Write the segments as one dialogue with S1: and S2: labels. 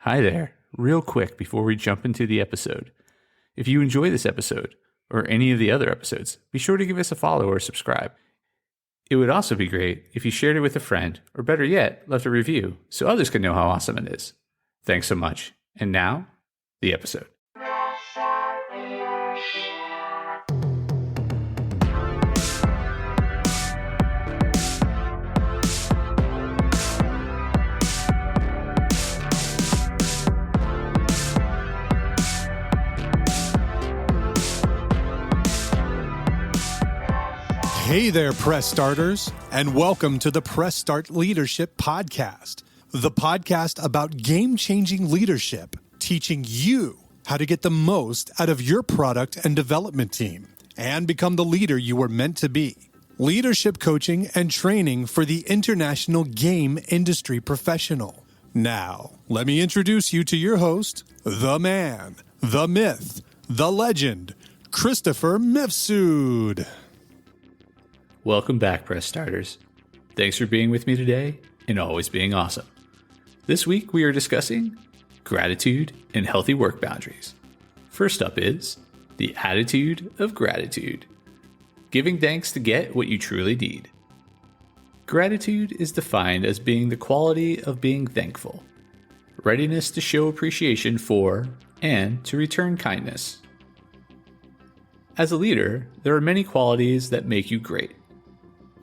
S1: Hi there. Real quick before we jump into the episode. If you enjoy this episode, or any of the other episodes, be sure to give us a follow or subscribe. It would also be great if you shared it with a friend, or better yet, left a review so others can know how awesome it is. Thanks so much. And now, the episode.
S2: Hey there, Press Starters, and welcome to the Press Start Leadership Podcast, the podcast about game-changing leadership, teaching you how to get the most out of your product and development team and become the leader you were meant to be. Leadership coaching and training for the international game industry professional. Now, let me introduce you to your host, the man, the myth, the legend, Christopher Mifsud.
S1: Welcome back, Press Starters. Thanks for being with me today and always being awesome. This week we are discussing gratitude and healthy work boundaries. First up is the attitude of gratitude. Giving thanks to get what you truly need. Gratitude is defined as being the quality of being thankful, readiness to show appreciation for and to return kindness. As a leader, there are many qualities that make you great.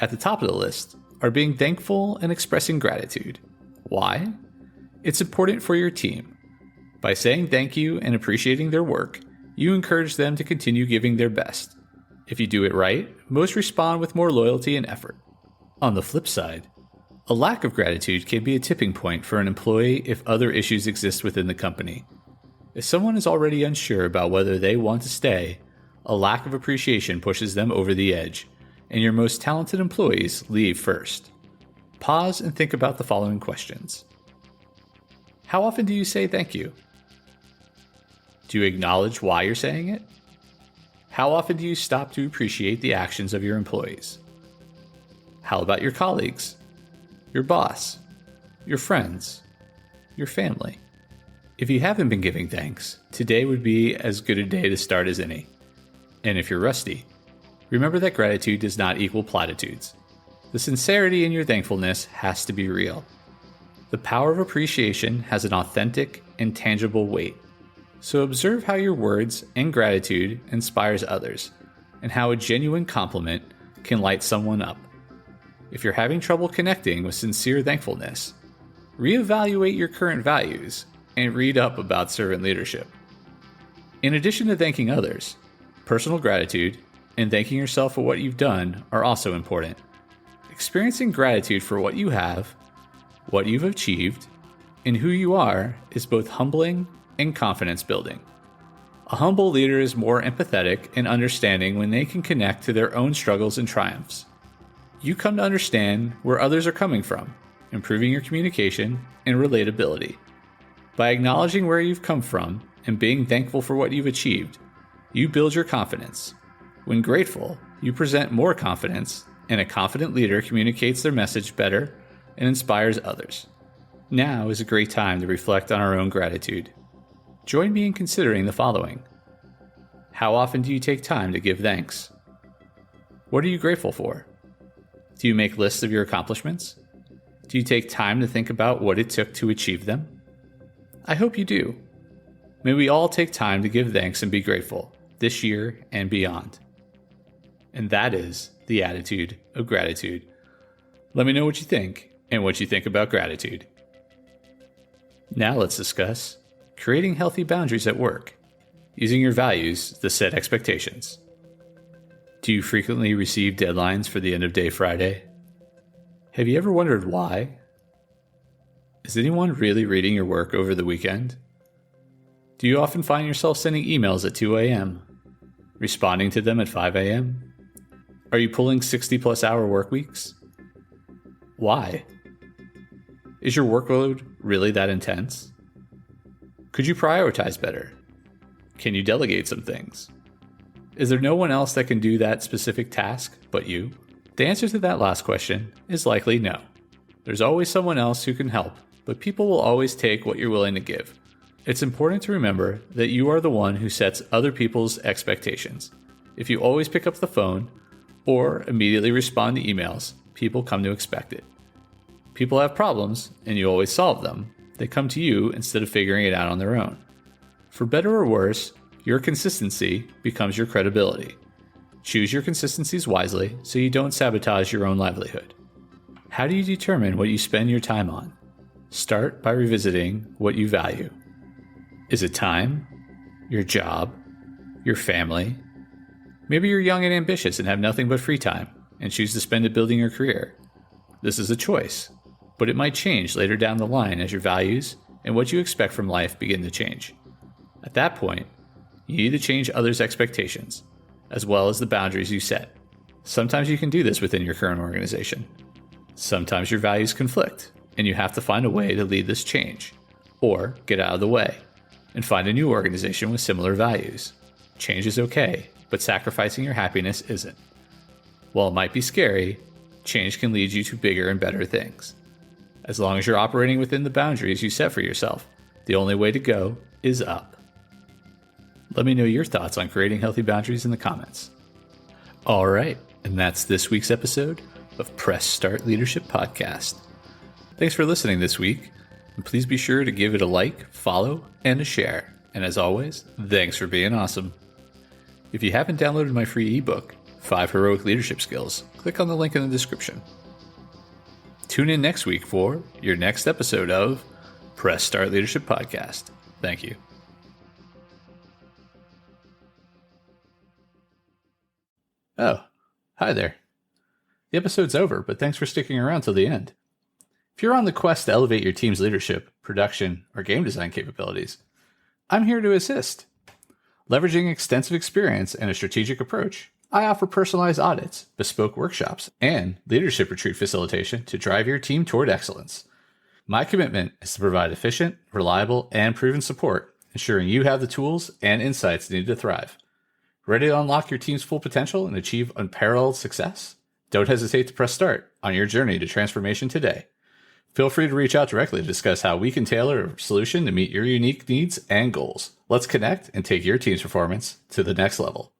S1: At the top of the list are being thankful and expressing gratitude. Why? It's important for your team. By saying thank you and appreciating their work, you encourage them to continue giving their best. If you do it right, most respond with more loyalty and effort. On the flip side, a lack of gratitude can be a tipping point for an employee if other issues exist within the company. If someone is already unsure about whether they want to stay, a lack of appreciation pushes them over the edge, and your most talented employees leave first. Pause and think about the following questions. How often do you say thank you? Do you acknowledge why you're saying it? How often do you stop to appreciate the actions of your employees? How about your colleagues, your boss, your friends, your family? If you haven't been giving thanks, today would be as good a day to start as any. And if you're rusty, remember that gratitude does not equal platitudes. The sincerity in your thankfulness has to be real. The power of appreciation has an authentic and tangible weight. So observe how your words and gratitude inspires others, and how a genuine compliment can light someone up. If you're having trouble connecting with sincere thankfulness, reevaluate your current values and read up about servant leadership. In addition to thanking others, personal gratitude and thanking yourself for what you've done are also important. Experiencing gratitude for what you have, what you've achieved, and who you are is both humbling and confidence building. A humble leader is more empathetic and understanding when they can connect to their own struggles and triumphs. You come to understand where others are coming from, improving your communication and relatability. By acknowledging where you've come from and being thankful for what you've achieved, you build your confidence. When grateful, you present more confidence, and a confident leader communicates their message better and inspires others. Now is a great time to reflect on our own gratitude. Join me in considering the following. How often do you take time to give thanks? What are you grateful for? Do you make lists of your accomplishments? Do you take time to think about what it took to achieve them? I hope you do. May we all take time to give thanks and be grateful this year and beyond. And that is the attitude of gratitude. Let me know what you think and what you think about gratitude. Now let's discuss creating healthy boundaries at work, using your values to set expectations. Do you frequently receive deadlines for the end of day Friday? Have you ever wondered why? Is anyone really reading your work over the weekend? Do you often find yourself sending emails at 2 a.m., responding to them at 5 a.m.? Are you pulling 60-plus hour work weeks? Why? Is your workload really that intense? Could you prioritize better? Can you delegate some things? Is there no one else that can do that specific task but you? The answer to that last question is likely no. There's always someone else who can help, but people will always take what you're willing to give. It's important to remember that you are the one who sets other people's expectations. If you always pick up the phone or immediately respond to emails, people come to expect it. People have problems, and you always solve them. They come to you instead of figuring it out on their own. For better or worse, your consistency becomes your credibility. Choose your consistencies wisely so you don't sabotage your own livelihood. How do you determine what you spend your time on? Start by revisiting what you value. Is it time? Your job? Your family? Maybe you're young and ambitious and have nothing but free time and choose to spend it building your career. This is a choice, but it might change later down the line as your values and what you expect from life begin to change. At that point, you need to change others' expectations, as well as the boundaries you set. Sometimes you can do this within your current organization. Sometimes your values conflict, and you have to find a way to lead this change, or get out of the way, and find a new organization with similar values. Change is okay, but sacrificing your happiness isn't. While it might be scary, change can lead you to bigger and better things. As long as you're operating within the boundaries you set for yourself, the only way to go is up. Let me know your thoughts on creating healthy boundaries in the comments. All right, and that's this week's episode of Press Start Leadership Podcast. Thanks for listening this week, and please be sure to give it a like, follow, and a share. And as always, thanks for being awesome. If you haven't downloaded my free ebook, 5 Heroic Leadership Skills, click on the link in the description. Tune in next week for your next episode of Press Start Leadership Podcast. Thank you. Oh, hi there. The episode's over, but thanks for sticking around till the end. If you're on the quest to elevate your team's leadership, production, or game design capabilities, I'm here to assist. Leveraging extensive experience and a strategic approach, I offer personalized audits, bespoke workshops, and leadership retreat facilitation to drive your team toward excellence. My commitment is to provide efficient, reliable, and proven support, ensuring you have the tools and insights needed to thrive. Ready to unlock your team's full potential and achieve unparalleled success? Don't hesitate to press start on your journey to transformation today. Feel free to reach out directly to discuss how we can tailor a solution to meet your unique needs and goals. Let's connect and take your team's performance to the next level.